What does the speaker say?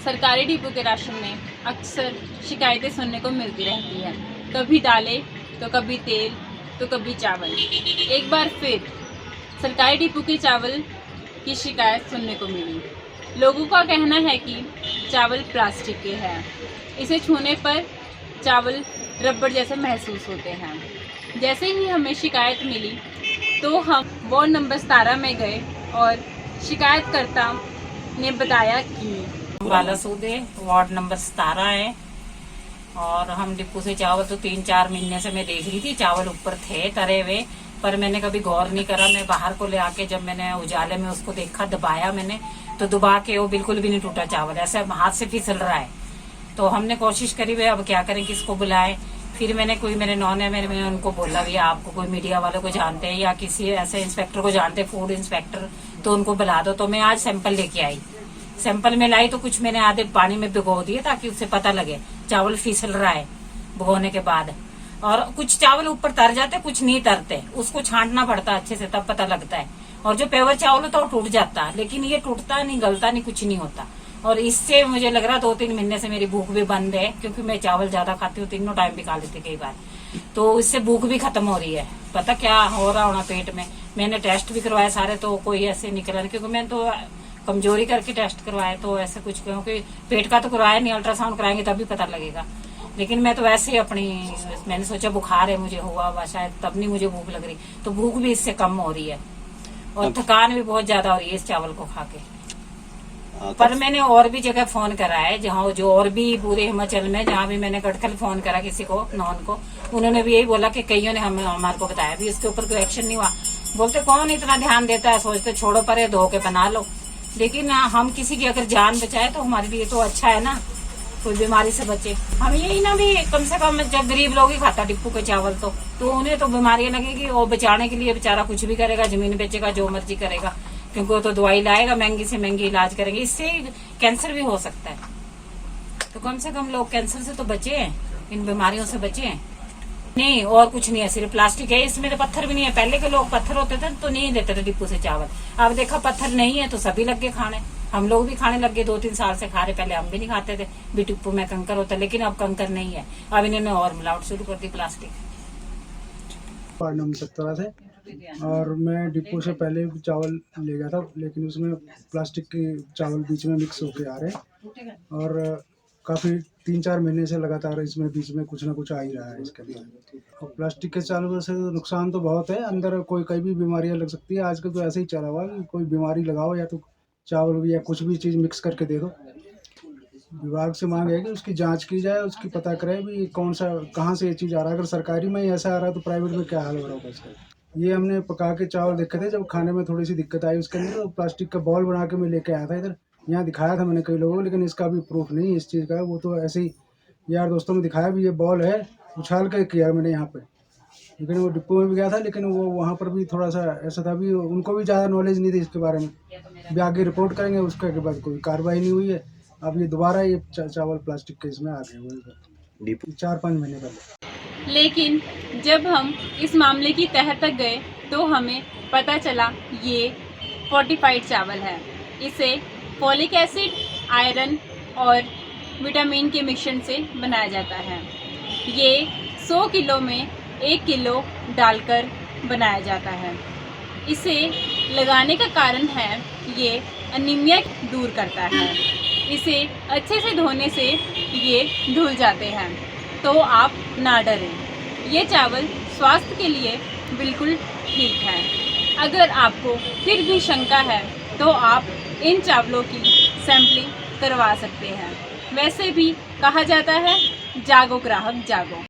सरकारी डिपो के राशन में अक्सर शिकायतें सुनने को मिलती रहती है। कभी दालें, तो कभी तेल, तो कभी चावल। एक बार फिर सरकारी डिपो के चावल की शिकायत सुनने को मिली। लोगों का कहना है कि चावल प्लास्टिक के हैं। इसे छूने पर चावल रबड़ जैसे महसूस होते हैं। जैसे ही हमें शिकायत मिली तो हम वार्ड नंबर 17 में गए और शिकायतकर्ता ने बताया कि बालासूद है, वार्ड नंबर 17 है। और हम डिपो से चावल तो 3-4 महीने से मैं देख रही थी, चावल ऊपर थे तरे हुए, पर मैंने कभी गौर नहीं करा। मैं बाहर को ले आके जब मैंने उजाले में उसको देखा, दबाया मैंने, तो दबा के वो बिल्कुल भी नहीं टूटा चावल, ऐसे हाथ से फिसल रहा है। तो हमने कोशिश करी भाई अब क्या करें, किसको बुलाएं। फिर मेरे नॉन है, मैंने उनको बोला भैया आपको कोई मीडिया वाले को जानते हैं या किसी ऐसे इंस्पेक्टर को जानते हैं, फूड इंस्पेक्टर, तो उनको बुला दो। तो मैं आज सैंपल लेके आई। सैंपल में लाई तो कुछ मैंने आधे पानी में भिगो दिए ताकि उससे पता लगे चावल फिसल रहा है भिगोने के बाद। और कुछ चावल ऊपर तर जाते, कुछ नहीं तरते, उसको छांटना पड़ता अच्छे से, तब पता लगता है। और जो पेवर चावल होता है वो टूट जाता है, लेकिन ये टूटता नहीं, गलता नहीं, कुछ नहीं होता। और इससे मुझे लग रहा 2-3 महीने से मेरी भूख भी बंद है, क्योंकि मैं चावल ज्यादा खाती हूँ, तीनों टाइम भी खा लेती कई बार, तो इससे भूख भी खत्म हो रही है। पता क्या हो रहा होना पेट में। मैंने टेस्ट भी करवाए सारे, तो कोई ऐसे निकला नहीं, क्योंकि मैं तो कमजोरी करके टेस्ट करवाए, तो ऐसे कुछ, क्योंकि पेट का तो करवाया नहीं, अल्ट्रासाउंड कराएंगे तभी पता लगेगा। लेकिन मैं तो वैसे ही मैंने सोचा बुखार है मुझे, हुआ हुआ शायद, तब नहीं मुझे भूख लग रही, तो भूख भी इससे कम हो रही है और थकान भी बहुत ज्यादा हो रही है इस चावल को खा के। पर मैंने और भी जगह फोन करा है, जहाँ जो और भी पूरे हिमाचल में, जहाँ भी मैंने गढ़कल फोन करा किसी को, नॉन को, उन्होंने भी यही बोला कि कईयों ने हमारे को बताया भी इसके ऊपर कोई एक्शन नहीं हुआ। बोलते कौन इतना ध्यान देता है, सोचते छोड़ो परे, धो के बना लो। लेकिन हम किसी की अगर जान बचाए तो हमारे लिए तो अच्छा है ना, कोई बीमारी से बचे। हम यही ना भी कम से कम, जब गरीब लोग ही खाता डिपो के चावल, तो उन्हें तो बीमारियां लगेगी, और बचाने के लिए बेचारा कुछ भी करेगा, जमीन बेचेगा, जो मर्जी करेगा, क्योंकि वो तो दवाई लाएगा, महंगी से महंगी इलाज करेंगे, इससे कैंसर भी हो सकता है। तो कम से कम लोग कैंसर से तो बचे, इन बीमारियों से बचे। नहीं और कुछ नहीं है, सिर्फ प्लास्टिक है, इसमें तो पत्थर भी नहीं है। पहले के लोग पत्थर होते थे तो नहीं देते थे डिपो से चावल, अब देखा पत्थर नहीं है तो सभी लग गए खाने। हम लोग भी खाने लग गए, 2-3 साल से खा रहे। पहले हम भी नहीं खाते थे, भी डिपो में कंकर होता, लेकिन अब कंकर नहीं है, अब इन्होंने और मिलावट शुरू कर दी प्लास्टिक। वार्ड नंबर 17 से, और मैं डिपो से पहले भी चावल ले गया था, लेकिन उसमें प्लास्टिक के चावल बीच में मिक्स होके आ रहे हैं, और काफ़ी 3-4 महीने से लगातार इसमें बीच में कुछ ना कुछ आ ही रहा है इसके अंदर। और प्लास्टिक के चावल से नुकसान तो बहुत है, अंदर कई भी बीमारियां लग सकती है। आजकल तो ऐसे ही चला हुआ है, कोई बीमारी लगाओ या तो चावल या कुछ भी चीज़ मिक्स करके दे दो। विभाग से मांग है कि उसकी जांच की जाए, उसकी पता करें भी कौन सा, कहाँ से ये चीज़ आ रहा है। अगर सरकारी में ही ऐसा आ रहा है तो प्राइवेट में क्या हाल हो रहा होगा इसका। ये हमने पका के चावल देखे थे, जब खाने में थोड़ी सी दिक्कत आई उसके अंदर, तो प्लास्टिक का बॉल बना के मैं लेके आया था इधर, यहाँ दिखाया था मैंने कई लोगों को, लेकिन इसका भी प्रूफ नहीं इस चीज़ का। वो तो ऐसे ही यार दोस्तों में दिखाया भी ये बॉल है, उछाल के किया मैंने यहाँ पे। लेकिन वो डिपो में भी गया था, लेकिन वो वहाँ पर भी थोड़ा सा ऐसा था, भी उनको भी ज़्यादा नॉलेज नहीं थी इसके बारे में। भी आगे रिपोर्ट करेंगे, उसके बाद कोई कार्रवाई नहीं हुई है। अब ये दोबारा ये चावल प्लास्टिक के इसमें आ गए हुए 4-5 महीने पहले। लेकिन जब हम इस मामले की तह तक गए तो हमें पता चला ये फोर्टिफाइड चावल है। इसे फोलिक एसिड, आयरन और विटामिन के मिश्रण से बनाया जाता है। ये 100 किलो में 1 किलो डालकर बनाया जाता है। इसे लगाने का कारण है ये अनीमिया दूर करता है। इसे अच्छे से धोने से ये धुल जाते हैं, तो आप ना डरें। ये चावल स्वास्थ्य के लिए बिल्कुल ठीक है। अगर आपको फिर भी शंका है तो आप इन चावलों की सैंपलिंग करवा सकते हैं। वैसे भी कहा जाता है जागो ग्राहक जागो।